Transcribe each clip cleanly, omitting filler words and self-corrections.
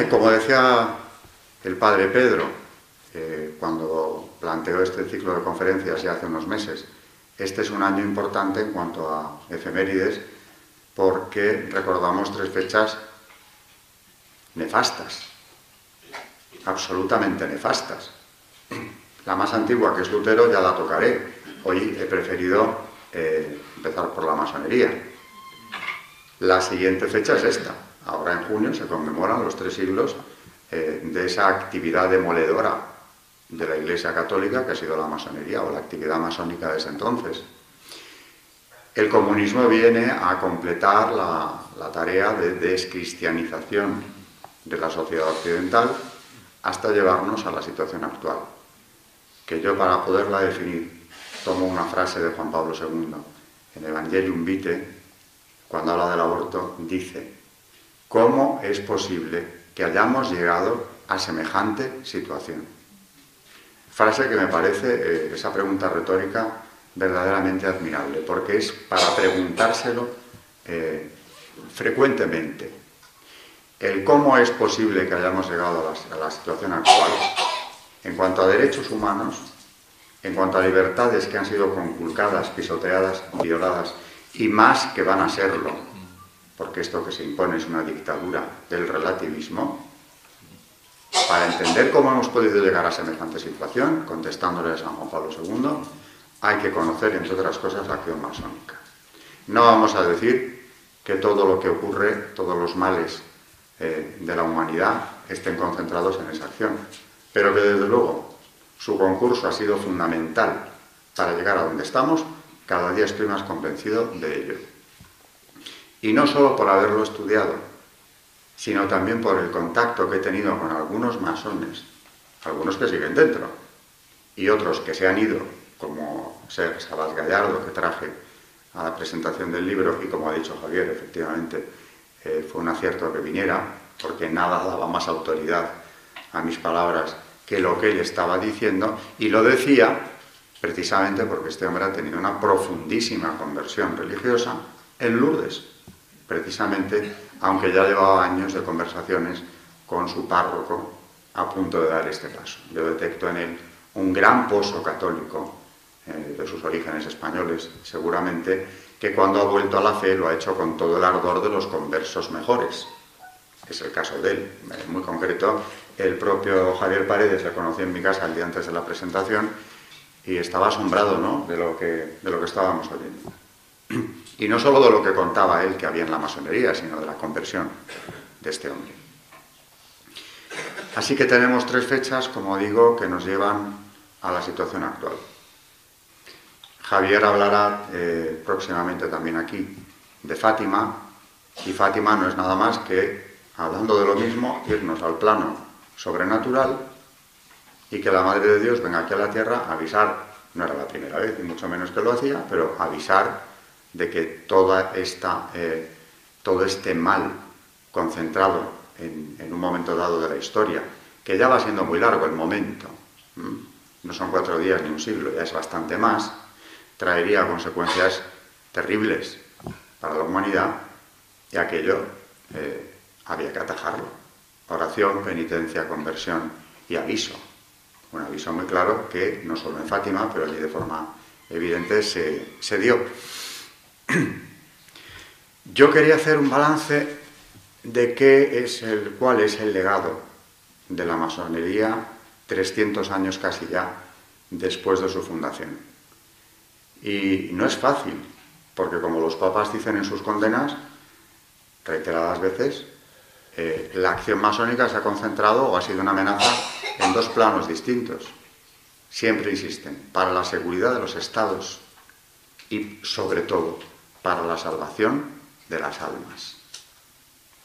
Como decía el padre Pedro, cuando planteó este ciclo de conferencias ya hace unos meses, este es un año importante en cuanto a efemérides, porque recordamos 3 fechas nefastas, absolutamente nefastas. La más antigua, que es Lutero, ya la tocaré. Hoy he preferido empezar por la masonería. La siguiente fecha es esta. Ahora en junio se conmemoran los 3 siglos de esa actividad demoledora de la Iglesia Católica que ha sido la masonería, o la actividad masónica desde entonces. El comunismo viene a completar la tarea de descristianización de la sociedad occidental hasta llevarnos a la situación actual, que yo, para poderla definir, tomo una frase de Juan Pablo II en Evangelium Vitae, cuando habla del aborto, dice: ¿cómo es posible que hayamos llegado a semejante situación? Frase que me parece, esa pregunta retórica, verdaderamente admirable, porque es para preguntárselo frecuentemente. El cómo es posible que hayamos llegado a la situación actual, en cuanto a derechos humanos, en cuanto a libertades que han sido conculcadas, pisoteadas, violadas, y más que van a serlo, porque esto que se impone es una dictadura del relativismo. Para entender cómo hemos podido llegar a semejante situación, contestándole a San Juan Pablo II, hay que conocer, entre otras cosas, la acción masónica. No vamos a decir que todo lo que ocurre, todos los males de la humanidad estén concentrados en esa acción, pero que desde luego su concurso ha sido fundamental para llegar a donde estamos. Cada día estoy más convencido de ello. Y no solo por haberlo estudiado, sino también por el contacto que he tenido con algunos masones, algunos que siguen dentro, y otros que se han ido, como Sabas Gallardo, que traje a la presentación del libro, y como ha dicho Javier, efectivamente, fue un acierto que viniera, porque nada daba más autoridad a mis palabras que lo que él estaba diciendo, y lo decía precisamente porque este hombre ha tenido una profundísima conversión religiosa en Lourdes, precisamente, aunque ya llevaba años de conversaciones con su párroco a punto de dar este paso. Yo detecto en él un gran pozo católico de sus orígenes españoles, seguramente, que cuando ha vuelto a la fe lo ha hecho con todo el ardor de los conversos mejores. Es el caso de él. Muy concreto, el propio Javier Paredes le conocí en mi casa el día antes de la presentación y estaba asombrado, ¿no?, de lo que estábamos oyendo. Y no solo de lo que contaba él que había en la masonería, sino de la conversión de este hombre. Así que tenemos 3 fechas, como digo, que nos llevan a la situación actual. Javier hablará próximamente también aquí de Fátima, y Fátima no es nada más que, hablando de lo mismo, irnos al plano sobrenatural y que la Madre de Dios venga aquí a la tierra a avisar, no era la primera vez, y mucho menos que lo hacía, pero avisar de que todo este mal concentrado en un momento dado de la historia, que ya va siendo muy largo el momento, no son 4 días ni un siglo, ya es bastante más, traería consecuencias terribles para la humanidad, y aquello había que atajarlo. Oración, penitencia, conversión y aviso. Un aviso muy claro que no solo en Fátima, pero allí de forma evidente se dio. Yo quería hacer un balance de cuál es el legado de la masonería 300 años casi ya después de su fundación. Y no es fácil, porque como los papas dicen en sus condenas, reiteradas veces, la acción masónica se ha concentrado o ha sido una amenaza en 2 planos distintos. Siempre insisten, para la seguridad de los estados y, sobre todo, para la salvación de las almas.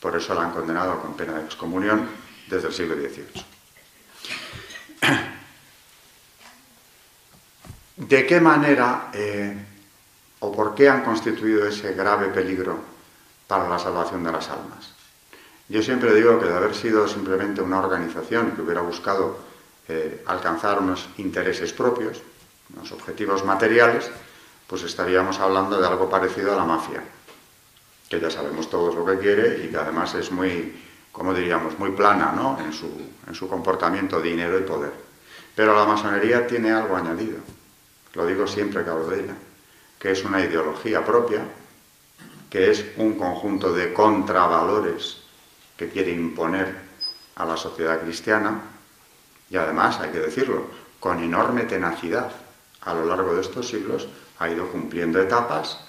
Por eso la han condenado con pena de excomunión desde el siglo XVIII. ¿De qué manera o por qué han constituido ese grave peligro para la salvación de las almas? Yo siempre digo que de haber sido simplemente una organización que hubiera buscado alcanzar unos intereses propios, unos objetivos materiales, pues estaríamos hablando de algo parecido a la mafia, que ya sabemos todos lo que quiere y que además es muy como diríamos, muy plana, ¿no?, en su comportamiento, dinero y poder. Pero la masonería tiene algo añadido, lo digo siempre que hablo de ella, que es una ideología propia, que es un conjunto de contravalores que quiere imponer a la sociedad cristiana, y además, hay que decirlo, con enorme tenacidad, a lo largo de estos siglos, ha ido cumpliendo etapas.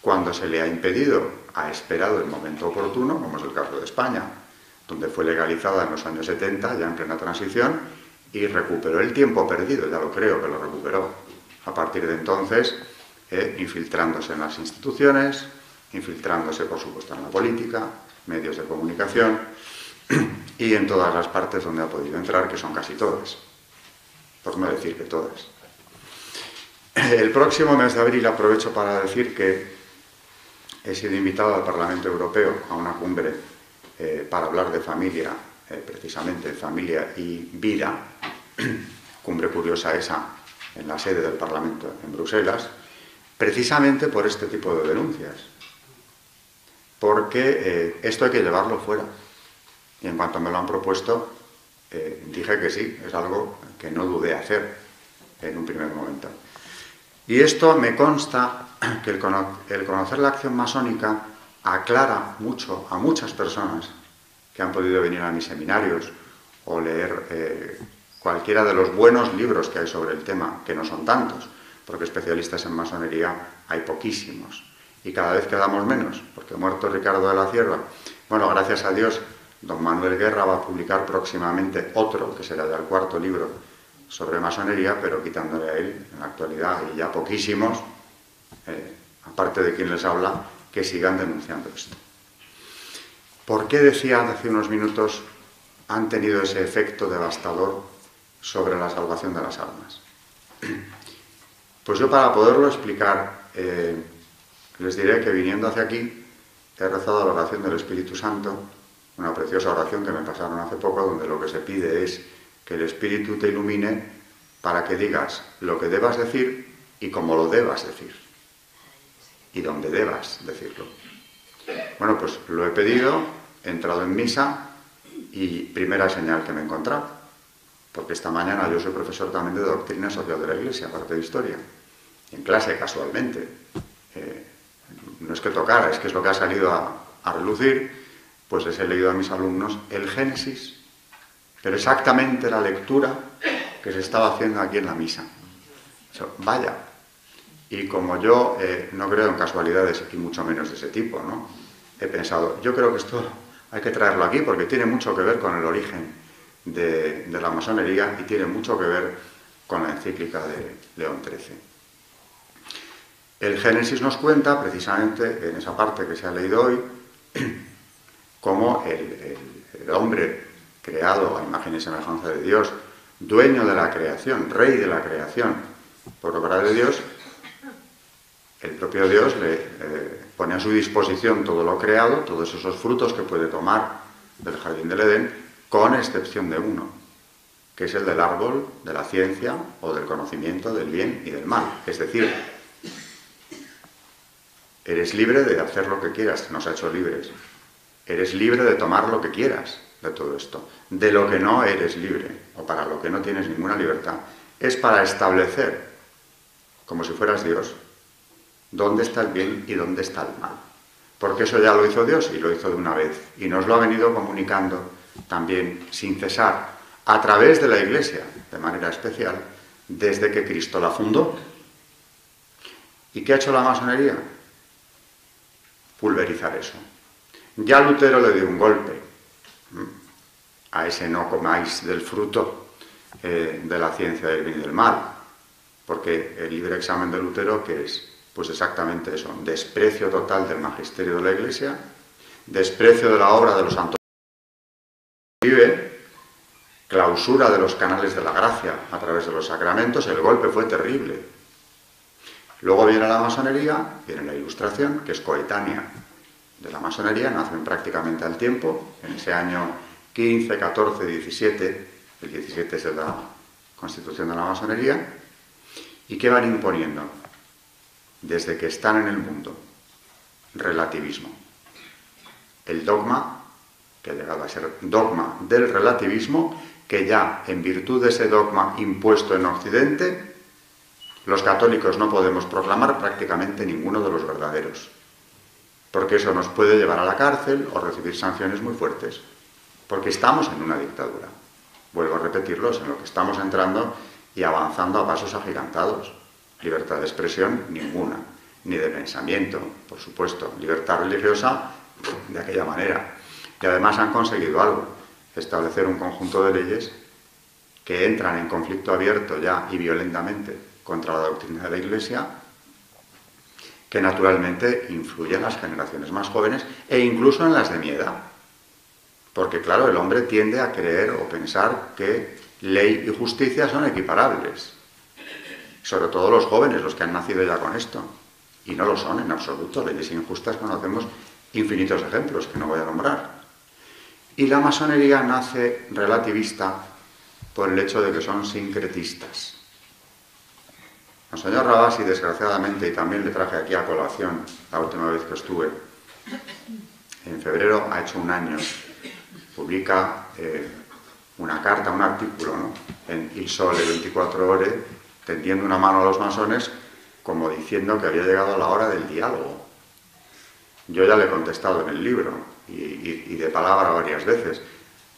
Cuando se le ha impedido, ha esperado el momento oportuno, como es el caso de España, donde fue legalizada en los años 70, ya en plena transición, y recuperó el tiempo perdido, ya lo creo que lo recuperó. A partir de entonces, infiltrándose en las instituciones, infiltrándose, por supuesto, en la política, medios de comunicación, y en todas las partes donde ha podido entrar, que son casi todas, por no decir que todas. El próximo mes de abril aprovecho para decir que he sido invitado al Parlamento Europeo a una cumbre para hablar de familia, precisamente familia y vida, cumbre curiosa esa, en la sede del Parlamento en Bruselas, precisamente por este tipo de denuncias, porque esto hay que llevarlo fuera. Y en cuanto me lo han propuesto, dije que sí, es algo que no dudé hacer en un primer momento. Y esto me consta que el conocer la acción masónica aclara mucho a muchas personas que han podido venir a mis seminarios o leer cualquiera de los buenos libros que hay sobre el tema, que no son tantos, porque especialistas en masonería hay poquísimos, y cada vez quedamos menos, porque muerto Ricardo de la Cierva, bueno, gracias a Dios, don Manuel Guerra va a publicar próximamente otro, que será ya el cuarto libro sobre masonería, pero quitándole a él en la actualidad, y ya poquísimos, aparte de quien les habla, que sigan denunciando esto. ¿Por qué, decía hace unos minutos, han tenido ese efecto devastador sobre la salvación de las almas? Pues yo, para poderlo explicar, les diré que viniendo hacia aquí he rezado la oración del Espíritu Santo, una preciosa oración que me pasaron hace poco, donde lo que se pide es que el Espíritu te ilumine para que digas lo que debas decir y cómo lo debas decir, y dónde debas decirlo. Bueno, pues lo he pedido, he entrado en misa y primera señal que me he encontrado, porque esta mañana yo soy profesor también de doctrina social de la Iglesia, aparte de historia, en clase casualmente. No es que tocara, es que es lo que ha salido a relucir. Pues les he leído a mis alumnos el Génesis, pero exactamente la lectura que se estaba haciendo aquí en la misa. Vaya, y como yo no creo en casualidades, y mucho menos de ese tipo, ¿no?, he pensado, yo creo que esto hay que traerlo aquí porque tiene mucho que ver con el origen de la masonería y tiene mucho que ver con la encíclica de León XIII. El Génesis nos cuenta, precisamente en esa parte que se ha leído hoy, cómo el hombre creado a imagen y semejanza de Dios, dueño de la creación, rey de la creación, por obra de Dios, el propio Dios le pone a su disposición todo lo creado, todos esos frutos que puede tomar del jardín del Edén, con excepción de uno, que es el del árbol de la ciencia o del conocimiento del bien y del mal. Es decir, eres libre de hacer lo que quieras, nos ha hecho libres. Eres libre de tomar lo que quieras de todo esto. De lo que no eres libre, o para lo que no tienes ninguna libertad, es para establecer, como si fueras Dios, dónde está el bien y dónde está el mal. Porque eso ya lo hizo Dios, y lo hizo de una vez. Y nos lo ha venido comunicando también sin cesar, a través de la Iglesia, de manera especial, desde que Cristo la fundó. ¿Y qué ha hecho la masonería? Pulverizar eso. Ya Lutero le dio un golpe a ese no comáis del fruto de la ciencia del bien y del mal, porque el libre examen de Lutero, ¿qué es? Pues exactamente eso, desprecio total del magisterio de la Iglesia, desprecio de la obra de los santos, clausura de los canales de la gracia a través de los sacramentos. El golpe fue terrible. Luego viene la masonería, viene la Ilustración, que es coetánea de la masonería, nacen prácticamente al tiempo, en ese año 15, 14, 17, el 17 es la constitución de la masonería. ¿Y qué van imponiendo? Desde que están en el mundo, relativismo. El dogma que ha llegado a ser dogma del relativismo, que ya en virtud de ese dogma impuesto en Occidente, los católicos no podemos proclamar prácticamente ninguno de los verdaderos, porque eso nos puede llevar a la cárcel o recibir sanciones muy fuertes, porque estamos en una dictadura. Vuelvo a repetirlo, es en lo que estamos entrando y avanzando a pasos agigantados. Libertad de expresión, ninguna, ni de pensamiento, por supuesto. Libertad religiosa, de aquella manera. Y además han conseguido algo, establecer un conjunto de leyes que entran en conflicto abierto ya y violentamente contra la doctrina de la Iglesia, que naturalmente influyen en las generaciones más jóvenes e incluso en las de mi edad. Porque claro, el hombre tiende a creer o pensar que ley y justicia son equiparables. Sobre todo los jóvenes, los que han nacido ya con esto. Y no lo son en absoluto. Leyes injustas conocemos infinitos ejemplos que no voy a nombrar. Y la masonería nace relativista por el hecho de que son sincretistas. Monseñor Rabasi, desgraciadamente, y también le traje aquí a colación la última vez que estuve, en febrero ha hecho un año, publica una carta, un artículo, ¿no?, en Il Sole 24 Ore, tendiendo una mano a los masones como diciendo que había llegado la hora del diálogo. Yo ya le he contestado en el libro, y de palabra varias veces.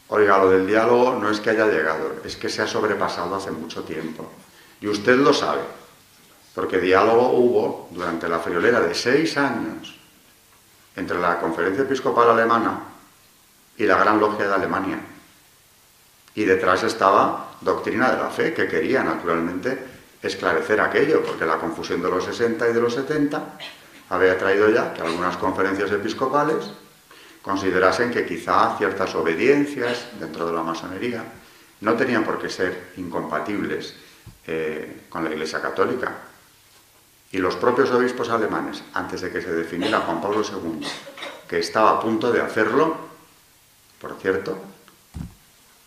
Oiga, lo del diálogo no es que haya llegado, es que se ha sobrepasado hace mucho tiempo. Y usted lo sabe, porque diálogo hubo durante la friolera de 6 años entre la Conferencia Episcopal Alemana y la Gran Logia de Alemania. Y detrás estaba Doctrina de la Fe, que quería naturalmente esclarecer aquello, porque la confusión de los 60 y de los 70 había traído ya que algunas conferencias episcopales considerasen que quizá ciertas obediencias dentro de la masonería no tenían por qué ser incompatibles con la Iglesia Católica. Y los propios obispos alemanes, antes de que se definiera Juan Pablo II, que estaba a punto de hacerlo, por cierto,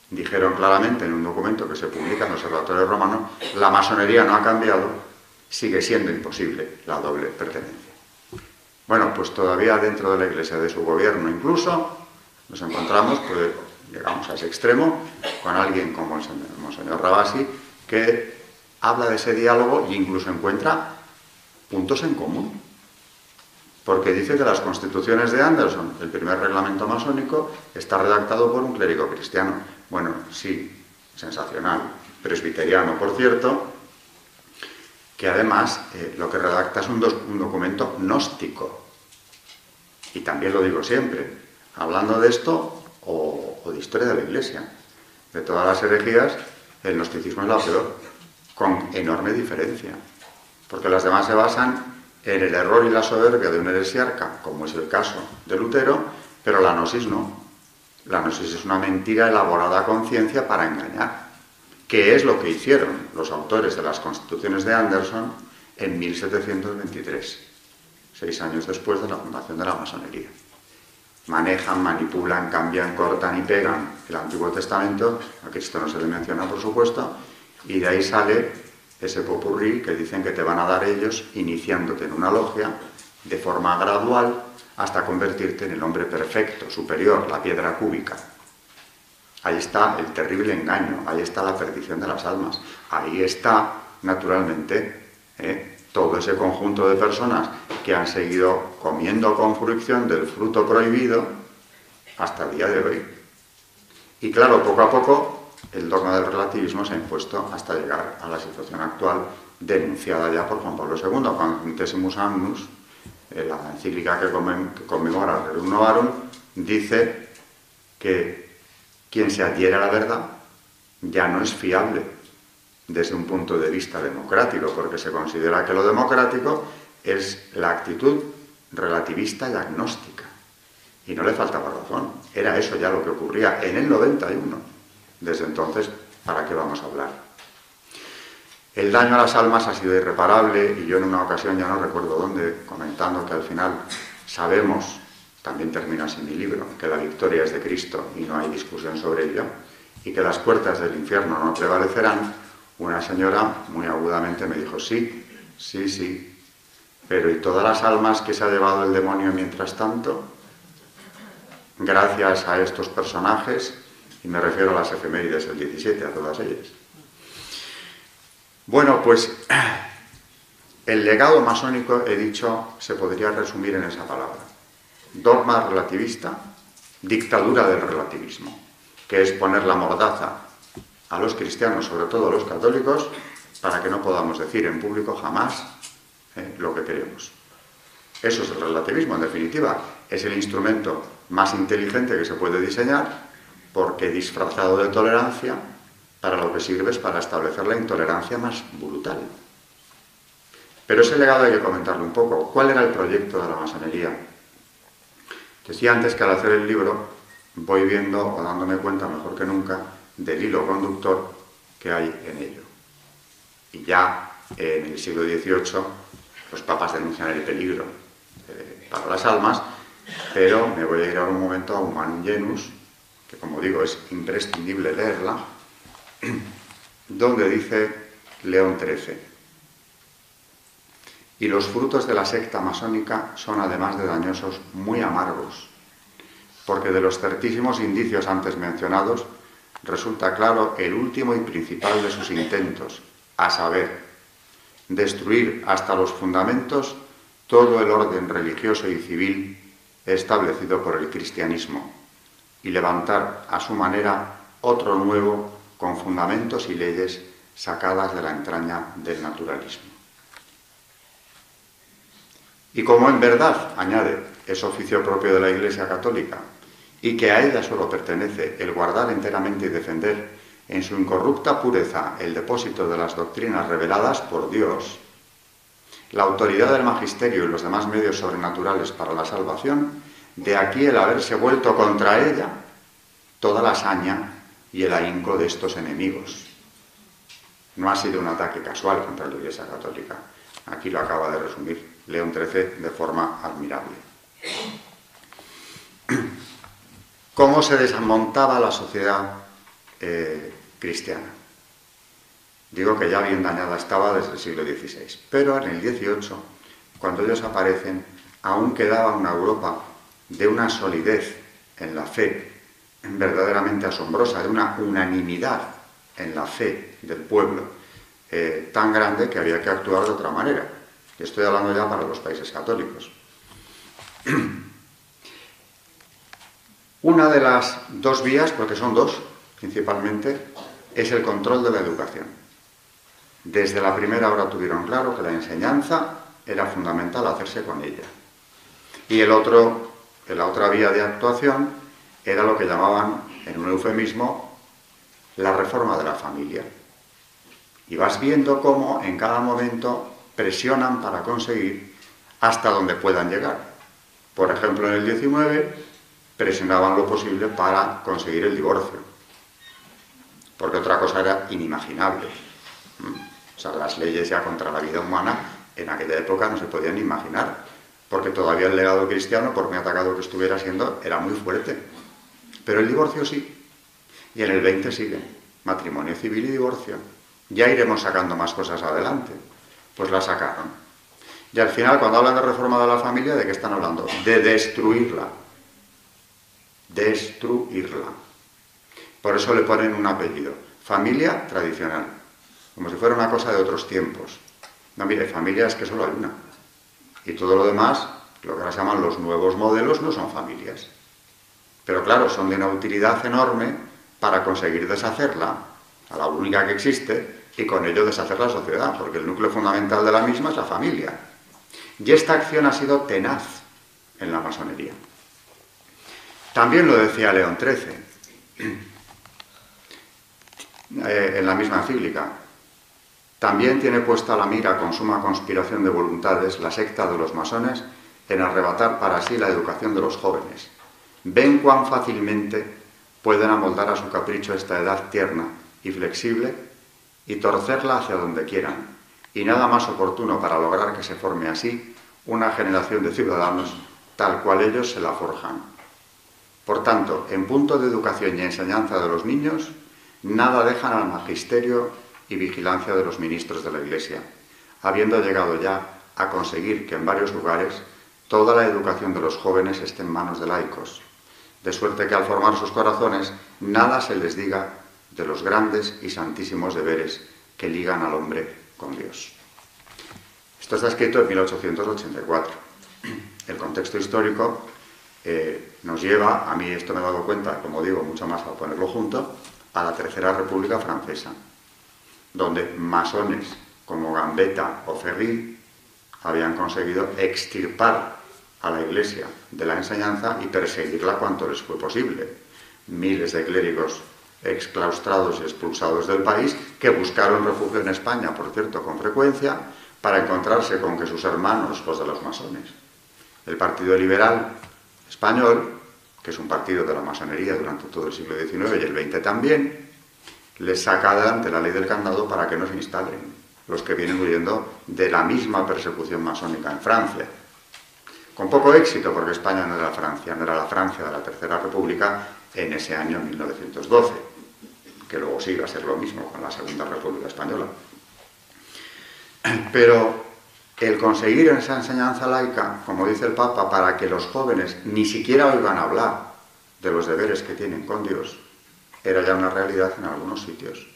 dijeron claramente en un documento que se publica en el Observatorio Romano: la masonería no ha cambiado, sigue siendo imposible la doble pertenencia. Bueno, pues todavía dentro de la Iglesia, de su gobierno incluso, nos encontramos, pues llegamos a ese extremo, con alguien como el Monseñor Rabasi, que habla de ese diálogo e incluso encuentra puntos en común. Porque dice que las constituciones de Anderson, el primer reglamento masónico, está redactado por un clérigo cristiano. Bueno, sí, sensacional. Presbiteriano, por cierto, que además lo que redacta es un documento gnóstico. Y también lo digo siempre, hablando de esto o de historia de la Iglesia. De todas las herejías, el gnosticismo es la peor, con enorme diferencia. Porque las demás se basan en el error y la soberbia de un heresiarca, como es el caso de Lutero, pero la gnosis no. La gnosis es una mentira elaborada a conciencia para engañar, que es lo que hicieron los autores de las constituciones de Anderson en 1723, 6 años después de la fundación de la masonería. Manejan, manipulan, cambian, cortan y pegan el Antiguo Testamento, a Cristo no se le menciona, por supuesto, y de ahí sale ese popurrí que dicen que te van a dar ellos, iniciándote en una logia de forma gradual hasta convertirte en el hombre perfecto, superior, la piedra cúbica. Ahí está el terrible engaño, ahí está la perdición de las almas, ahí está, naturalmente, todo ese conjunto de personas que han seguido comiendo con fruición del fruto prohibido hasta el día de hoy. Y claro, poco a poco, el dogma del relativismo se ha impuesto hasta llegar a la situación actual, denunciada ya por Juan Pablo II, con Centesimus Annus, la encíclica que conmemora el Rerum Novarum, dice que quien se adhiere a la verdad ya no es fiable desde un punto de vista democrático, porque se considera que lo democrático es la actitud relativista y agnóstica. Y no le faltaba razón, era eso ya lo que ocurría en el 91. Desde entonces, ¿para qué vamos a hablar? El daño a las almas ha sido irreparable, y yo en una ocasión, ya no recuerdo dónde, comentando que al final sabemos, también termina así mi libro, que la victoria es de Cristo y no hay discusión sobre ello, y que las puertas del infierno no prevalecerán, una señora muy agudamente me dijo: sí, sí, sí, pero ¿y todas las almas que se ha llevado el demonio mientras tanto? gracias a estos personajes, y me refiero a las efemérides del 17, a todas ellas. Bueno, pues el legado masónico, he dicho, se podría resumir en esa palabra. Dogma relativista, dictadura del relativismo, que es poner la mordaza a los cristianos, sobre todo a los católicos, para que no podamos decir en público jamás lo que queremos. Eso es el relativismo, en definitiva. Es el instrumento más inteligente que se puede diseñar, porque disfrazado de tolerancia, para lo que sirve es para establecer la intolerancia más brutal. Pero ese legado hay que comentarlo un poco. ¿Cuál era el proyecto de la masonería? Decía antes que al hacer el libro voy viendo o dándome cuenta mejor que nunca del hilo conductor que hay en ello. Y ya en el siglo XVIII los papas denuncian el peligro para las almas, pero me voy a ir ahora un momento a Humanum Genus, que como digo es imprescindible leerla, donde dice León XIII: y los frutos de la secta masónica son, además de dañosos, muy amargos, porque de los certísimos indicios antes mencionados resulta claro el último y principal de sus intentos, a saber, destruir hasta los fundamentos todo el orden religioso y civil establecido por el cristianismo y levantar a su manera otro nuevo con fundamentos y leyes sacadas de la entraña del naturalismo. Y como en verdad, añade, es oficio propio de la Iglesia Católica y que a ella solo pertenece el guardar enteramente y defender en su incorrupta pureza el depósito de las doctrinas reveladas por Dios, la autoridad del magisterio y los demás medios sobrenaturales para la salvación, de aquí el haberse vuelto contra ella toda la saña y el ahínco de estos enemigos. No ha sido un ataque casual contra la Iglesia Católica. Aquí lo acaba de resumir León XIII de forma admirable. ¿Cómo se desmontaba la sociedad cristiana? Digo que ya bien dañada estaba desde el siglo XVI, pero en el XVIII, cuando ellos aparecen, aún quedaba una Europa de una solidez en la fe verdaderamente asombrosa, de una unanimidad en la fe del pueblo tan grande que había que actuar de otra manera. Estoy hablando ya para los países católicos. Una de las dos vías, porque son dos principalmente, es el control de la educación. Desde la primera hora tuvieron claro que la enseñanza era fundamental hacerse con ella. Y la otra vía de actuación era lo que llamaban, en un eufemismo, la reforma de la familia. Y vas viendo cómo en cada momento presionan para conseguir hasta donde puedan llegar. Por ejemplo, en el XIX presionaban lo posible para conseguir el divorcio, porque otra cosa era inimaginable. O sea, las leyes ya contra la vida humana en aquella época no se podían imaginar, porque todavía el legado cristiano, por muy atacado que estuviera siendo, era muy fuerte. Pero el divorcio sí, y en el XX sigue, matrimonio civil y divorcio. Ya iremos sacando más cosas adelante. Pues la sacaron. Y al final, cuando hablan de reforma de la familia, ¿de qué están hablando? De destruirla. Destruirla. Por eso le ponen un apellido. Familia tradicional. Como si fuera una cosa de otros tiempos. No, mire, familia es que solo hay una. Y todo lo demás, lo que ahora se llaman los nuevos modelos, no son familias. Pero claro, son de una utilidad enorme para conseguir deshacerla, a la única que existe, y con ello deshacer la sociedad, porque el núcleo fundamental de la misma es la familia. Y esta acción ha sido tenaz en la masonería. También lo decía León XIII, en la misma encíclica. También tiene puesta la mira con suma conspiración de voluntades la secta de los masones en arrebatar para sí la educación de los jóvenes. Ven cuán fácilmente pueden amoldar a su capricho esta edad tierna y flexible y torcerla hacia donde quieran, y nada más oportuno para lograr que se forme así una generación de ciudadanos tal cual ellos se la forjan. Por tanto, en punto de educación y enseñanza de los niños, nada dejan al magisterio y vigilancia de los ministros de la Iglesia, habiendo llegado ya a conseguir que en varios lugares toda la educación de los jóvenes esté en manos de laicos, de suerte que al formar sus corazones nada se les diga de los grandes y santísimos deberes que ligan al hombre con Dios. Esto está escrito en 1884. El contexto histórico nos lleva, a mí esto me he dado cuenta, como digo, mucho más al ponerlo junto, a la Tercera República Francesa, donde masones como Gambetta o Ferry habían conseguido extirpar a la Iglesia de la enseñanza y perseguirla cuanto les fue posible. Miles de clérigos exclaustrados y expulsados del país, que buscaron refugio en España, por cierto, con frecuencia, para encontrarse con que sus hermanos, los de los masones, el Partido Liberal Español, que es un partido de la masonería durante todo el siglo XIX y el XX también, les saca adelante la ley del candado para que no se instalen los que vienen huyendo de la misma persecución masónica en Francia. Con poco éxito, porque España no era Francia, no era la Francia de la Tercera República en ese año 1912, que luego sí iba a ser lo mismo con la Segunda República Española. Pero el conseguir esa enseñanza laica, como dice el Papa, para que los jóvenes ni siquiera oigan hablar de los deberes que tienen con Dios, era ya una realidad en algunos sitios.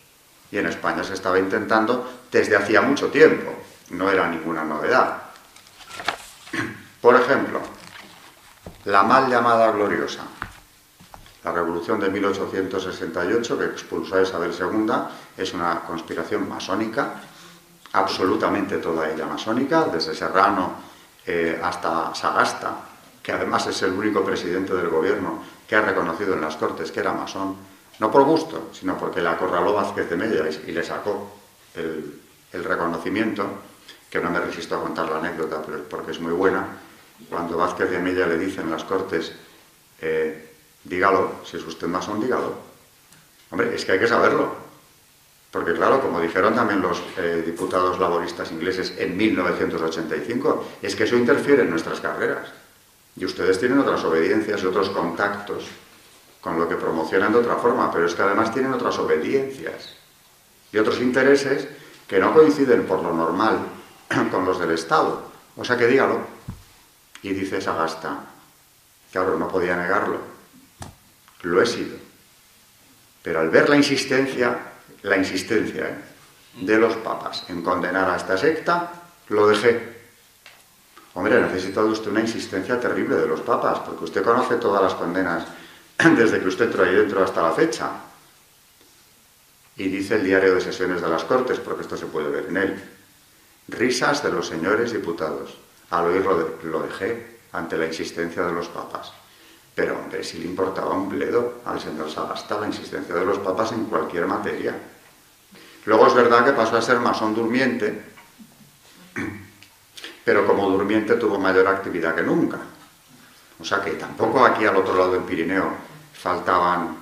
Y en España se estaba intentando desde hacía mucho tiempo, no era ninguna novedad. Por ejemplo, la mal llamada gloriosa, la revolución de 1868 que expulsó a Isabel II, es una conspiración masónica, absolutamente toda ella masónica, desde Serrano hasta Sagasta, que además es el único presidente del gobierno que ha reconocido en las Cortes que era masón, no por gusto, sino porque le acorraló Vázquez de Mella y le sacó el reconocimiento, que no me resisto a contar la anécdota porque es muy buena. Cuando Vázquez de Mella le dice en las Cortes, dígalo, si es usted masón, dígalo. Hombre, es que hay que saberlo. Porque claro, como dijeron también los diputados laboristas ingleses en 1985, es que eso interfiere en nuestras carreras. Y ustedes tienen otras obediencias y otros contactos con lo que promocionan de otra forma, pero es que además tienen otras obediencias y otros intereses que no coinciden por lo normal con los del Estado. O sea que dígalo. Y dice Sagasta, claro, no podía negarlo, lo he sido. Pero al ver la insistencia de los papas en condenar a esta secta, lo dejé. Hombre, ha necesitado usted una insistencia terrible de los papas, porque usted conoce todas las condenas desde que usted entró ahí dentro hasta la fecha. Y dice el diario de sesiones de las Cortes, porque esto se puede ver en él. Risas de los señores diputados. Al oírlo lo dejé ante la insistencia de los papas. Pero, hombre, si le importaba un bledo al señor Sagasta la insistencia de los papas en cualquier materia. Luego es verdad que pasó a ser masón durmiente, pero como durmiente tuvo mayor actividad que nunca. O sea que tampoco aquí al otro lado del Pirineo faltaban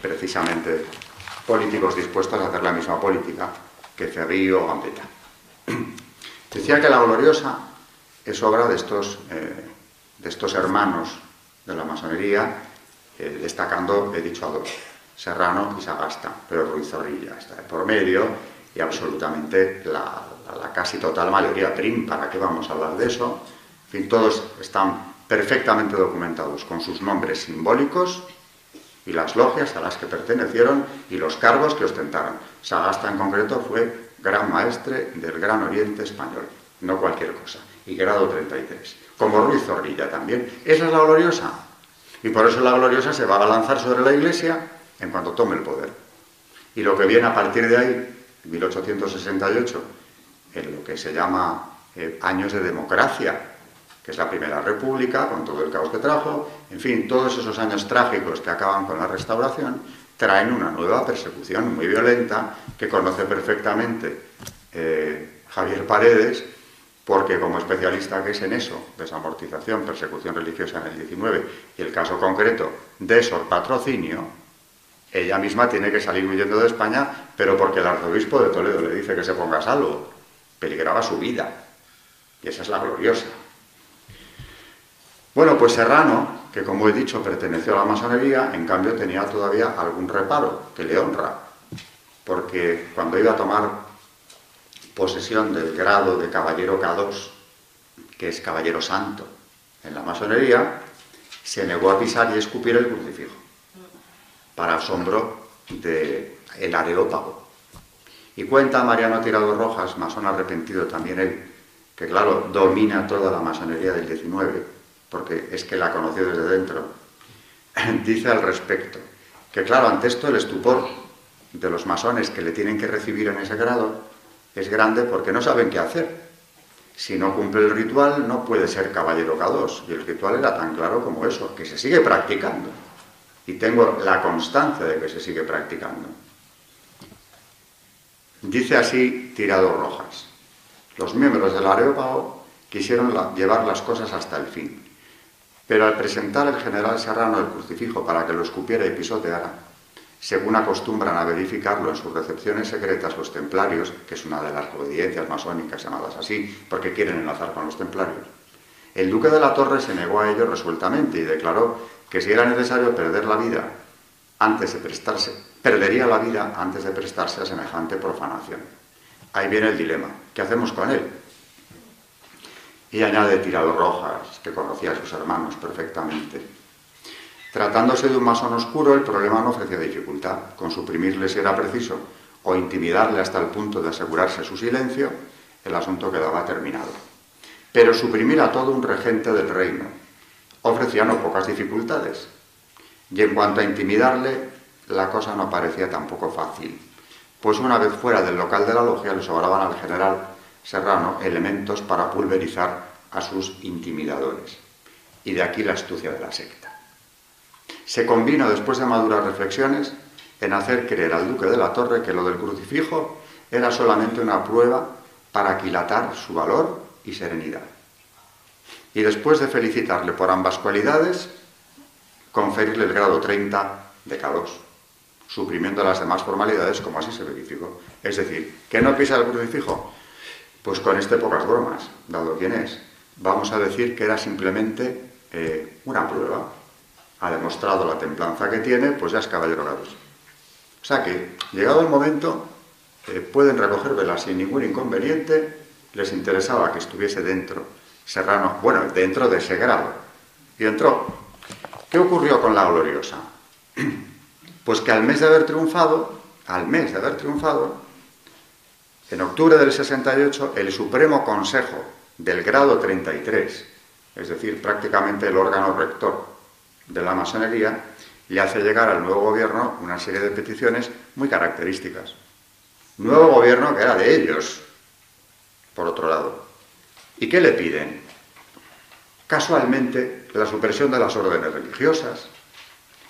precisamente políticos dispuestos a hacer la misma política que Ferri o Gambetta. Decía que la gloriosa es obra de estos hermanos de la masonería, destacando, he dicho a dos, Serrano y Sagasta, pero Ruiz Zorrilla está de por medio y absolutamente la casi total mayoría PRIM. ¿Para qué vamos a hablar de eso? En fin, todos están perfectamente documentados con sus nombres simbólicos y las logias a las que pertenecieron y los cargos que ostentaron. Sagasta en concreto fue gran maestre del Gran Oriente Español, no cualquier cosa, y grado 33, como Ruiz Zorrilla también. Esa es la gloriosa, y por eso la gloriosa se va a lanzar sobre la Iglesia en cuanto tome el poder. Y lo que viene a partir de ahí, 1868, en lo que se llama años de democracia, que es la Primera República, con todo el caos que trajo, en fin, todos esos años trágicos que acaban con la Restauración, traen una nueva persecución muy violenta que conoce perfectamente Javier Paredes, porque como especialista que es en eso, desamortización, persecución religiosa en el 19 y el caso concreto de Sor Patrocinio, ella misma tiene que salir huyendo de España, pero porque el arzobispo de Toledo le dice que se ponga a salvo, peligraba su vida, y esa es la gloriosa. Bueno, pues Serrano, que como he dicho perteneció a la masonería, en cambio tenía todavía algún reparo que le honra, porque cuando iba a tomar posesión del grado de caballero K2, que es caballero santo en la masonería, se negó a pisar y escupir el crucifijo, para asombro del Areópago. Y cuenta Mariano Tirado Rojas, masón arrepentido también él, que claro, domina toda la masonería del 19, porque es que la conoció desde dentro, dice al respecto, que claro, ante esto el estupor de los masones que le tienen que recibir en ese grado es grande porque no saben qué hacer. Si no cumple el ritual, no puede ser caballero K2. Y el ritual era tan claro como eso, que se sigue practicando. Y tengo la constancia de que se sigue practicando. Dice así Tirado Rojas: los miembros del Areópago quisieron llevar las cosas hasta el fin, pero al presentar el general Serrano el crucifijo para que lo escupiera y pisoteara, según acostumbran a verificarlo en sus recepciones secretas los templarios, que es una de las obediencias masónicas llamadas así, porque quieren enlazar con los templarios, el duque de la Torre se negó a ello resueltamente y declaró que si era necesario perdería la vida antes de prestarse a semejante profanación. Ahí viene el dilema. ¿Qué hacemos con él? Y añade Tirado Rojas, que conocía a sus hermanos perfectamente: tratándose de un masón oscuro, el problema no ofrecía dificultad. Con suprimirle si era preciso, o intimidarle hasta el punto de asegurarse su silencio, el asunto quedaba terminado. Pero suprimir a todo un regente del reino ofrecía no pocas dificultades. Y en cuanto a intimidarle, la cosa no parecía tampoco fácil, pues una vez fuera del local de la logia le sobraban al general Serrano elementos para pulverizar a sus intimidadores. Y de aquí la astucia de la secta. Se convino, después de maduras reflexiones, en hacer creer al duque de la Torre que lo del crucifijo era solamente una prueba para aquilatar su valor y serenidad. Y después de felicitarle por ambas cualidades, conferirle el grado 30 de K2, suprimiendo las demás formalidades como así se verificó. Es decir, ¿que no pisa el crucifijo? Pues con este pocas bromas, dado quién es. Vamos a decir que era simplemente una prueba. Ha demostrado la templanza que tiene, pues ya es caballero K2. O sea que, llegado el momento, pueden recoger velas sin ningún inconveniente. Les interesaba que estuviese dentro Serrano, bueno, dentro de ese grado. Y entró. ¿Qué ocurrió con la gloriosa? Pues que al mes de haber triunfado, en octubre del 68, el Supremo Consejo del grado 33, es decir, prácticamente el órgano rector de la masonería, le hace llegar al nuevo gobierno una serie de peticiones muy características. Nuevo gobierno que era de ellos, por otro lado. ¿Y qué le piden? Casualmente, la supresión de las órdenes religiosas,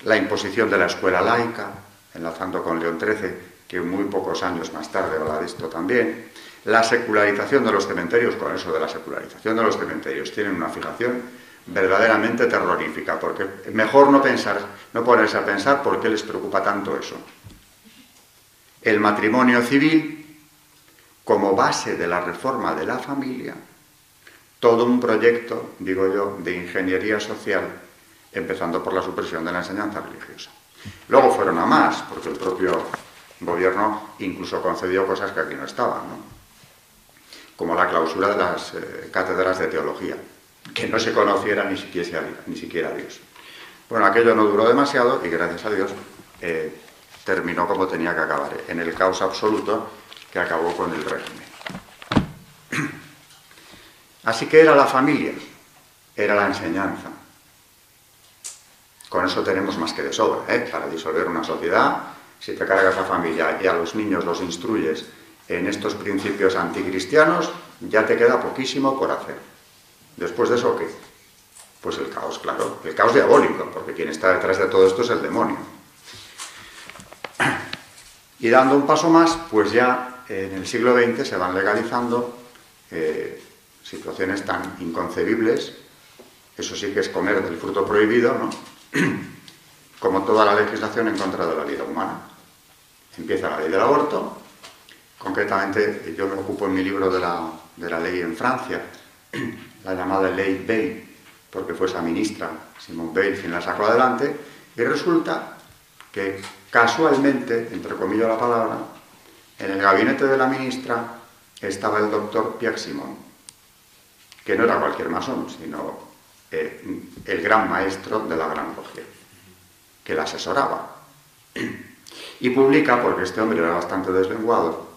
la imposición de la escuela laica, enlazando con León XIII, que muy pocos años más tarde habla de esto también, la secularización de los cementerios. Con eso de la secularización de los cementerios tienen una fijación verdaderamente terrorífica, porque mejor no ponerse a pensar por qué les preocupa tanto eso. El matrimonio civil como base de la reforma de la familia, todo un proyecto, digo yo, de ingeniería social, empezando por la supresión de la enseñanza religiosa. Luego fueron a más, porque el propio gobierno incluso concedió cosas que aquí no estaban, ¿no? Como la clausura de las cátedras de teología, que no se conociera ni siquiera Dios. Bueno, aquello no duró demasiado y gracias a Dios terminó como tenía que acabar, en el caos absoluto que acabó con el régimen. Así que era la familia, era la enseñanza. Con eso tenemos más que de sobra, para disolver una sociedad. Si te cargas a la familia y a los niños los instruyes en estos principios anticristianos, ya te queda poquísimo por hacer. Después de eso, ¿qué? Pues el caos, claro, el caos diabólico, porque quien está detrás de todo esto es el demonio. Y dando un paso más, pues ya en el siglo XX se van legalizando situaciones tan inconcebibles, eso sí que es comer del fruto prohibido, ¿no? Como toda la legislación en contra de la vida humana. Empieza la ley del aborto, concretamente yo me ocupo en mi libro de la ley en Francia, la llamada ley Veil, porque fue esa ministra, Simone Veil, quien la sacó adelante, y resulta que casualmente, entre comillas la palabra, en el gabinete de la ministra estaba el doctor Pierre Simon, que no era cualquier masón, sino el gran maestro de la Gran Logia, que la asesoraba. Y publica, porque este hombre era bastante deslenguado,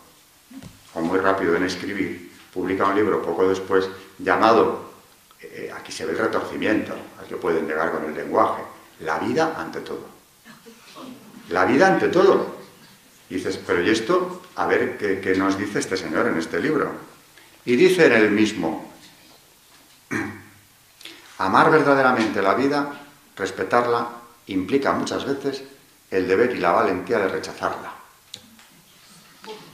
o muy rápido en escribir, publica un libro poco después llamado, aquí se ve el retorcimiento, al que pueden llegar con el lenguaje, La vida ante todo. La vida ante todo. Y dices, pero ¿y esto? A ver qué nos dice este señor en este libro. Y dice en el mismo, amar verdaderamente la vida, respetarla, implica muchas veces el deber y la valentía de rechazarla.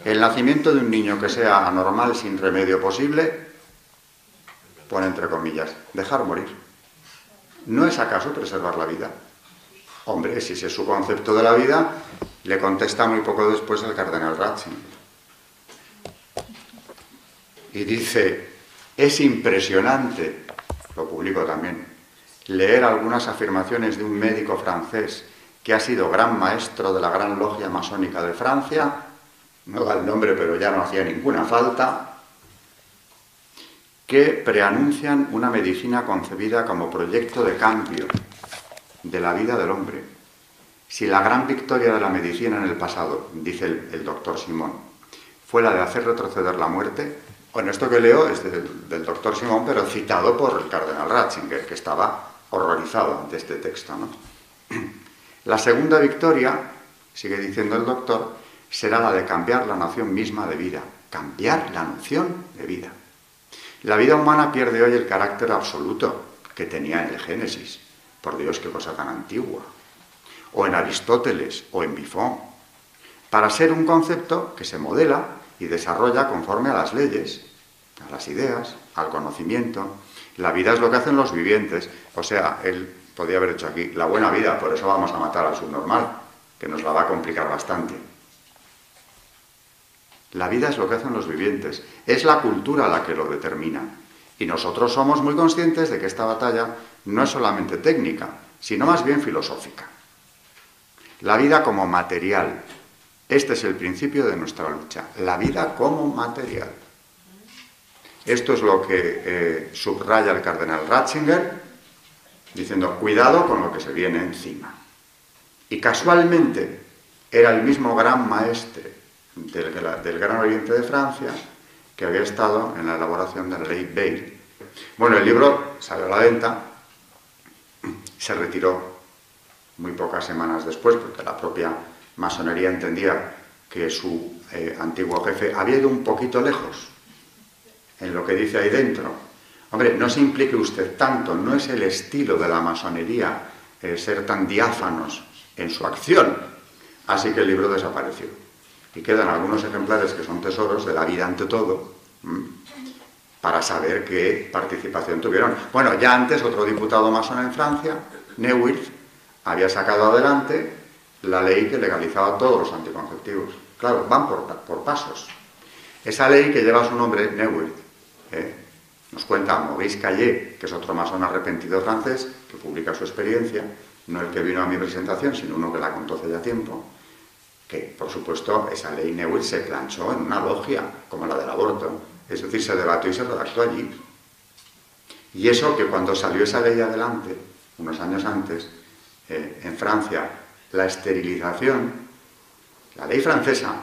El nacimiento de un niño que sea anormal sin remedio posible, pone entre comillas, dejar morir. ¿No es acaso preservar la vida? Hombre, si ese es su concepto de la vida, le contesta muy poco después el cardenal Ratzinger. Y dice, es impresionante, lo publico también, leer algunas afirmaciones de un médico francés que ha sido gran maestro de la Gran Logia Masónica de Francia, no da el nombre pero ya no hacía ninguna falta, que preanuncian una medicina concebida como proyecto de cambio de la vida del hombre. Si la gran victoria de la medicina en el pasado, dice el doctor Simón, fue la de hacer retroceder la muerte, bueno, esto que leo es del doctor Simón, pero citado por el cardenal Ratzinger, que estaba horrorizado ante este texto, ¿no? La segunda victoria, sigue diciendo el doctor, será la de cambiar la noción misma de vida. Cambiar la noción de vida. La vida humana pierde hoy el carácter absoluto que tenía en el Génesis. Por Dios, qué cosa tan antigua. O en Aristóteles, o en Buffon. Para ser un concepto que se modela y desarrolla conforme a las leyes, a las ideas, al conocimiento. La vida es lo que hacen los vivientes. O sea, él podía haber hecho aquí la buena vida, por eso vamos a matar al subnormal, que nos la va a complicar bastante. La vida es lo que hacen los vivientes, es la cultura la que lo determina. Y nosotros somos muy conscientes de que esta batalla no es solamente técnica, sino más bien filosófica. La vida como material. Este es el principio de nuestra lucha. La vida como material. Esto es lo que subraya el cardenal Ratzinger, diciendo, cuidado con lo que se viene encima. Y casualmente era el mismo gran maestre del Gran Oriente de Francia que había estado en la elaboración de la ley Bayle. Bueno, el libro salió a la venta, se retiró muy pocas semanas después, porque la propia masonería entendía que su antiguo jefe había ido un poquito lejos en lo que dice ahí dentro. Hombre, no se implique usted tanto, no es el estilo de la masonería ser tan diáfanos en su acción. Así que el libro desapareció. Y quedan algunos ejemplares que son tesoros de La vida ante todo, para saber qué participación tuvieron. Bueno, ya antes otro diputado masón en Francia, Neuwirth, había sacado adelante la ley que legalizaba todos los anticonceptivos. Claro, van por pasos. Esa ley que lleva su nombre, Neuwirth, nos cuenta Maurice Caillé, que es otro masón arrepentido francés, que publica su experiencia, no el que vino a mi presentación, sino uno que la contó hace ya tiempo, que, por supuesto, esa ley Neuwirth se planchó en una logia, como la del aborto, es decir, se debatió y se redactó allí. Y eso que cuando salió esa ley adelante, unos años antes, en Francia, la esterilización, la ley francesa,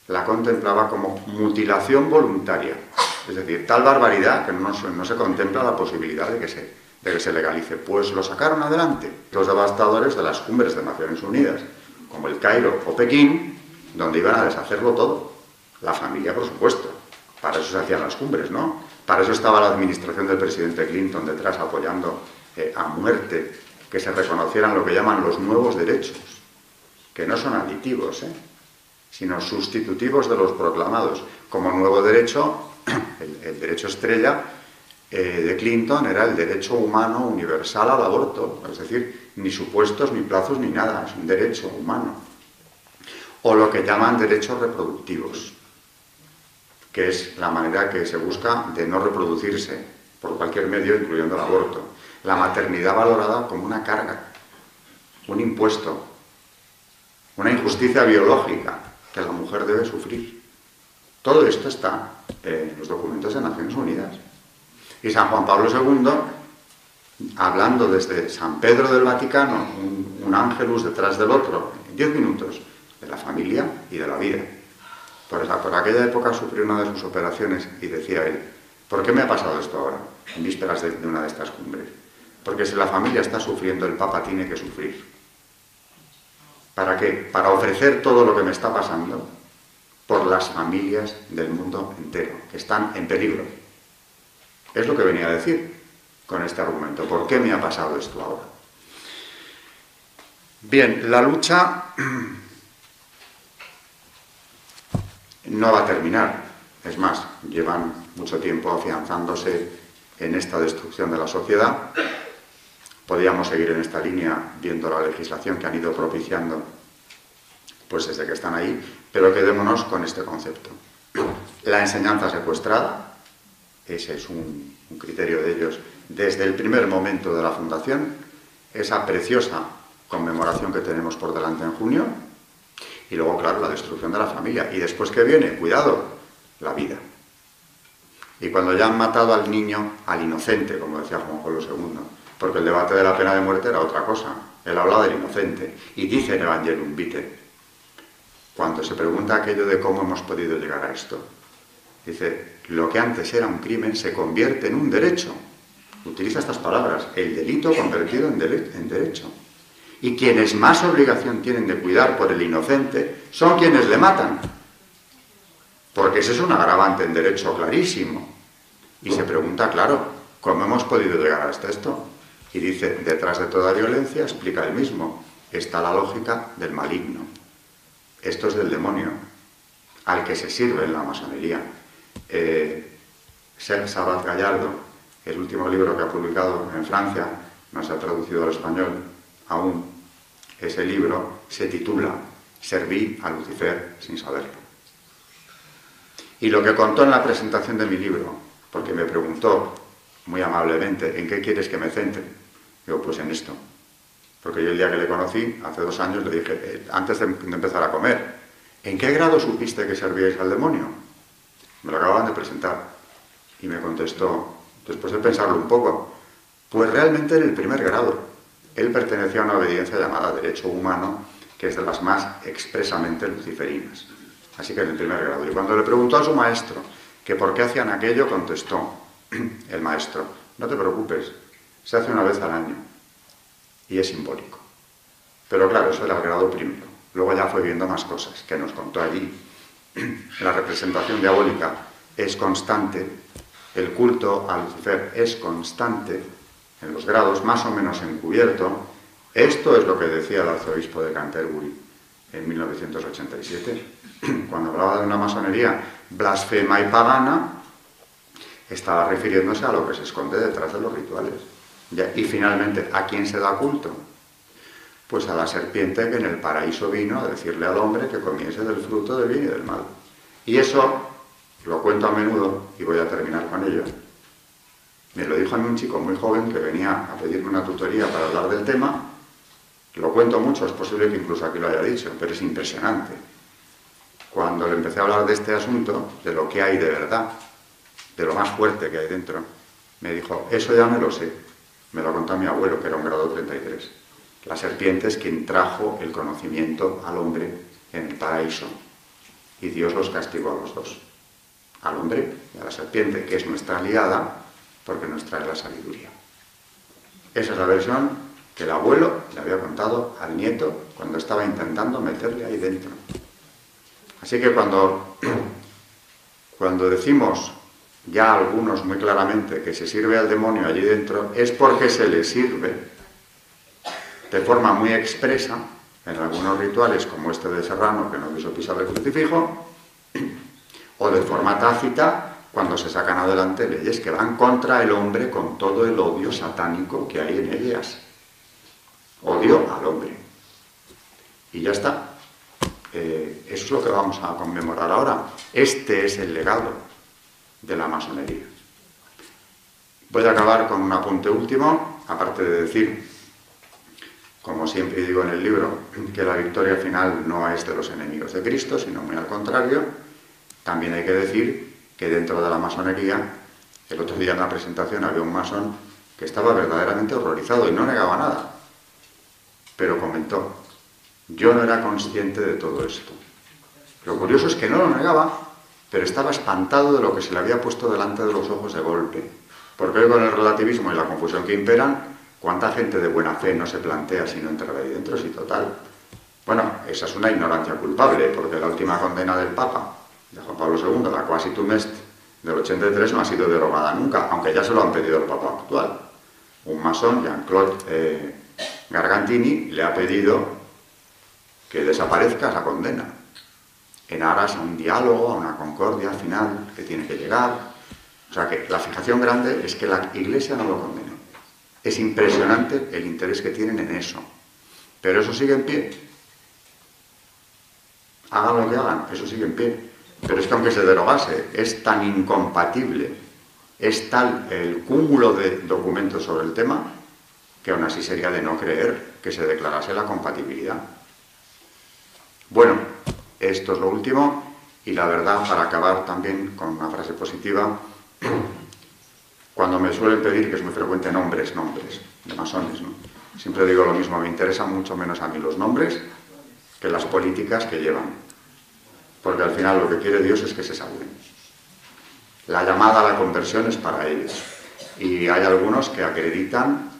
la contemplaba como mutilación voluntaria. Es decir, tal barbaridad que no se contempla la posibilidad de que se legalice. Pues lo sacaron adelante los devastadores de las cumbres de Naciones Unidas, como el Cairo o Pekín, donde iban a deshacerlo todo. La familia, por supuesto. Para eso se hacían las cumbres, ¿no? Para eso estaba la administración del presidente Clinton detrás apoyando a muerte que se reconocieran lo que llaman los nuevos derechos, que no son aditivos, sino sustitutivos de los proclamados. Como nuevo derecho, el derecho estrella de Clinton era el derecho humano universal al aborto, es decir, ni supuestos, ni plazos, ni nada, es un derecho humano. O lo que llaman derechos reproductivos, que es la manera que se busca de no reproducirse por cualquier medio, incluyendo el aborto. La maternidad valorada como una carga, un impuesto, una injusticia biológica que la mujer debe sufrir. Todo esto está en los documentos de Naciones Unidas. Y San Juan Pablo II hablando desde San Pedro del Vaticano, un ángelus detrás del otro, en 10 minutos, de la familia y de la vida. Por aquella época sufrió una de sus operaciones y decía él, ¿por qué me ha pasado esto ahora, en vísperas de una de estas cumbres? Porque si la familia está sufriendo, el Papa tiene que sufrir. ¿Para qué? Para ofrecer todo lo que me está pasando por las familias del mundo entero, que están en peligro. Es lo que venía a decir con este argumento. ¿Por qué me ha pasado esto ahora? Bien, la lucha no va a terminar. Es más, llevan mucho tiempo afianzándose en esta destrucción de la sociedad. Podríamos seguir en esta línea viendo la legislación que han ido propiciando pues desde que están ahí, pero quedémonos con este concepto. La enseñanza secuestrada, ese es un criterio de ellos desde el primer momento de la fundación, esa preciosa conmemoración que tenemos por delante en junio, y luego, claro, la destrucción de la familia. Y después, ¿qué viene? Cuidado, la vida. Y cuando ya han matado al niño, al inocente, como decía Juan Pablo II, porque el debate de la pena de muerte era otra cosa, él hablaba del inocente, y dice en Evangelium Vitae, cuando se pregunta aquello de cómo hemos podido llegar a esto, dice, lo que antes era un crimen se convierte en un derecho. Utiliza estas palabras, el delito convertido en derecho. Y quienes más obligación tienen de cuidar por el inocente son quienes le matan. Porque ese es un agravante en derecho clarísimo. Y se pregunta, claro, ¿cómo hemos podido llegar hasta esto? Y dice, detrás de toda violencia, explica él mismo, está la lógica del maligno. Esto es del demonio, al que se sirve en la masonería. Serge Sabat Gallardo, el último libro que ha publicado en Francia, no se ha traducido al español aún, ese libro se titula Serví a Lucifer sin saberlo. Y lo que contó en la presentación de mi libro, porque me preguntó muy amablemente, ¿en qué quieres que me centre? Digo, pues en esto. Porque yo el día que le conocí, hace 2 años, le dije, antes de empezar a comer, ¿en qué grado supiste que servíais al demonio? Me lo acababan de presentar. Y me contestó, después de pensarlo un poco, pues realmente en el primer grado. Él pertenecía a una obediencia llamada derecho humano, que es de las más expresamente luciferinas. Así que en el primer grado. Y cuando le preguntó a su maestro que por qué hacían aquello, contestó el maestro, no te preocupes, se hace una vez al año. Y es simbólico. Pero claro, eso era el grado primero. Luego ya fue viendo más cosas que nos contó allí. La representación diabólica es constante, el culto a Lucifer es constante, en los grados más o menos encubierto. Esto es lo que decía el arzobispo de Canterbury en 1987, cuando hablaba de una masonería blasfema y pagana, estaba refiriéndose a lo que se esconde detrás de los rituales. Y finalmente, ¿a quién se da culto? Pues a la serpiente que en el paraíso vino a decirle al hombre que comiese del fruto del bien y del mal. Y eso lo cuento a menudo y voy a terminar con ello. Me lo dijo a mí un chico muy joven que venía a pedirme una tutoría para hablar del tema. Lo cuento mucho, es posible que incluso aquí lo haya dicho, pero es impresionante. Cuando le empecé a hablar de este asunto, de lo que hay de verdad, de lo más fuerte que hay dentro, me dijo, eso ya me lo sé. Me lo contó mi abuelo, que era un grado 33. La serpiente es quien trajo el conocimiento al hombre en el paraíso. Y Dios los castigó a los dos. Al hombre y a la serpiente, que es nuestra aliada, porque nos trae la sabiduría. Esa es la versión que el abuelo le había contado al nieto cuando estaba intentando meterle ahí dentro. Así que cuando decimos ya algunos muy claramente que se sirve al demonio allí dentro, es porque se le sirve de forma muy expresa en algunos rituales como este de Serrano, que no quiso pisar el crucifijo, o de forma tácita cuando se sacan adelante leyes que van contra el hombre con todo el odio satánico que hay en ellas. Odio al hombre. Y ya está. Eso es lo que vamos a conmemorar ahora. Este es el legado de la masonería. Voy a acabar con un apunte último, aparte de decir, como siempre digo en el libro, que la victoria final no es de los enemigos de Cristo, sino muy al contrario. También hay que decir que dentro de la masonería, el otro día en la presentación había un masón que estaba verdaderamente horrorizado y no negaba nada. Pero comentó, yo no era consciente de todo esto. Lo curioso es que no lo negaba, pero estaba espantado de lo que se le había puesto delante de los ojos de golpe. Porque hoy con el relativismo y la confusión que imperan, ¿cuánta gente de buena fe no se plantea si no entra ahí dentro? Si total. Bueno, esa es una ignorancia culpable, porque la última condena del Papa, de Juan Pablo II, la Quasi Tum Est del 83, no ha sido derogada nunca, aunque ya se lo han pedido al Papa actual. Un masón, Jean-Claude Gargantini, le ha pedido que desaparezca esa condena, en aras a un diálogo, a una concordia final que tiene que llegar. O sea que la fijación grande es que la Iglesia no lo condena. Es impresionante el interés que tienen en eso. Pero eso sigue en pie. Hagan lo que hagan, eso sigue en pie. Pero es que aunque se derogase, es tan incompatible, es tal el cúmulo de documentos sobre el tema, que aún así sería de no creer que se declarase la compatibilidad. Bueno, esto es lo último, y la verdad, para acabar también con una frase positiva, cuando me suelen pedir, que es muy frecuente, nombres de masones, ¿no? Siempre digo lo mismo, me interesan mucho menos a mí los nombres que las políticas que llevan, porque al final lo que quiere Dios es que se salven. La llamada a la conversión es para ellos, y hay algunos que acreditan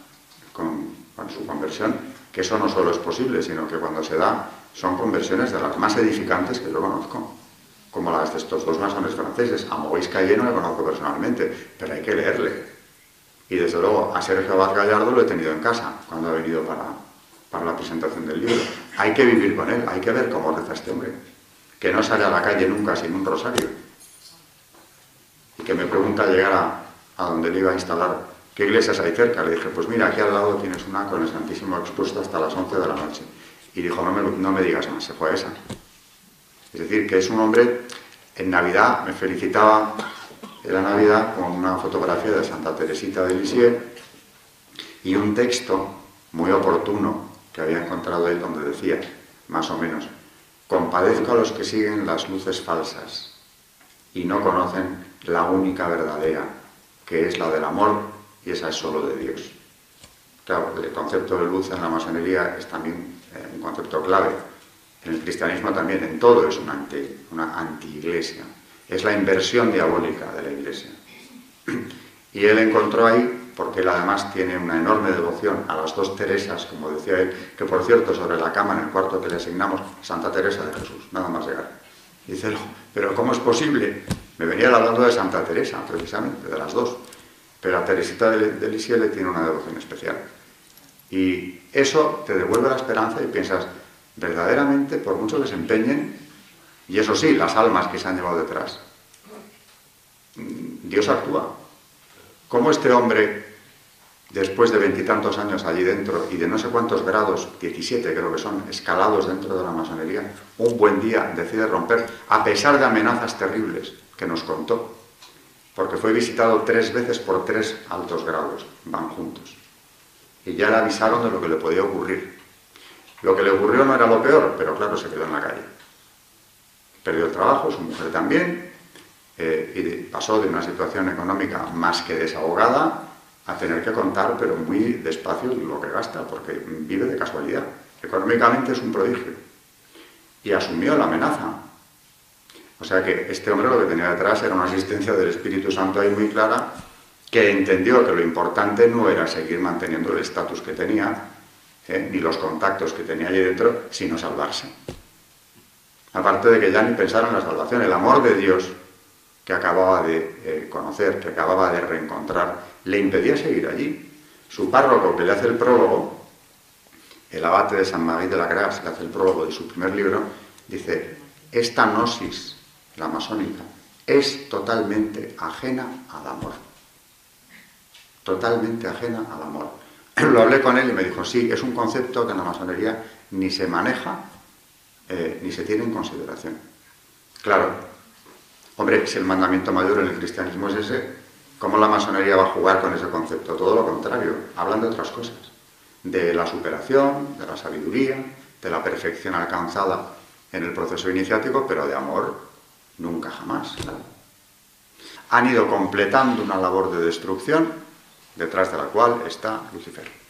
con su conversión que eso no solo es posible, sino que cuando se da son conversiones de las más edificantes que yo conozco, como las de estos dos masones franceses. A Maurice Caillé no le conozco personalmente, pero hay que leerle. Y desde luego a Sergio Abad Gallardo lo he tenido en casa cuando ha venido para la presentación del libro. Hay que vivir con él, hay que ver cómo reza este hombre, que no sale a la calle nunca sin un rosario. Y que me pregunta llegar a donde le iba a instalar, ¿qué iglesias hay cerca? Le dije, pues mira, aquí al lado tienes una con el Santísimo expuesto hasta las 11 de la noche. Y dijo, no me digas más, se fue a esa. Es decir, que es un hombre, en Navidad me felicitaba en la Navidad con una fotografía de Santa Teresita de Lisieux y un texto muy oportuno que había encontrado él donde decía, más o menos, compadezco a los que siguen las luces falsas y no conocen la única verdadera, que es la del amor, y esa es solo de Dios. Claro, el concepto de luz en la masonería es también un concepto clave. En el cristianismo también, en todo es una anti-iglesia. Es la inversión diabólica de la iglesia. Y él encontró ahí, porque él además tiene una enorme devoción a las dos Teresas, como decía él, que por cierto sobre la cama en el cuarto que le asignamos, Santa Teresa de Jesús, nada más llegar. Dice, pero ¿cómo es posible? Me venía hablando de Santa Teresa, precisamente, de las dos. Pero a Teresita de Lisieux le tiene una devoción especial. Y eso te devuelve la esperanza y piensas, verdaderamente, por mucho que se empeñen, y eso sí, las almas que se han llevado detrás, Dios actúa. ¿Cómo este hombre, después de 20 y tantos años allí dentro y de no sé cuántos grados, 17 creo que son, escalados dentro de la masonería, un buen día decide romper, a pesar de amenazas terribles que nos contó, porque fue visitado 3 veces por 3 altos grados, van juntos, y ya le avisaron de lo que le podía ocurrir. Lo que le ocurrió no era lo peor, pero claro, se quedó en la calle. Perdió el trabajo, su mujer también, y pasó de una situación económica más que desahogada a tener que contar, pero muy despacio, lo que gasta, porque vive de casualidad. Económicamente es un prodigio. Y asumió la amenaza. O sea que este hombre lo que tenía detrás era una asistencia del Espíritu Santo ahí muy clara, que entendió que lo importante no era seguir manteniendo el estatus que tenía, ni los contactos que tenía allí dentro, sino salvarse. Aparte de que ya ni pensar en la salvación, el amor de Dios que acababa de conocer, que acababa de reencontrar, le impedía seguir allí. Su párroco, que le hace el prólogo, el abate de Saint-Marie de la Grace, le hace el prólogo de su primer libro, dice, esta gnosis, la masónica, es totalmente ajena al amor. Totalmente ajena al amor. Lo hablé con él y me dijo, sí, es un concepto que en la masonería ni se maneja, ni se tiene en consideración. Claro, hombre, si el mandamiento mayor en el cristianismo es ese, ¿cómo la masonería va a jugar con ese concepto? Todo lo contrario, hablan de otras cosas, de la superación, de la sabiduría, de la perfección alcanzada en el proceso iniciático, pero de amor nunca jamás. Han ido completando una labor de destrucción detrás de la cual está Lucifer.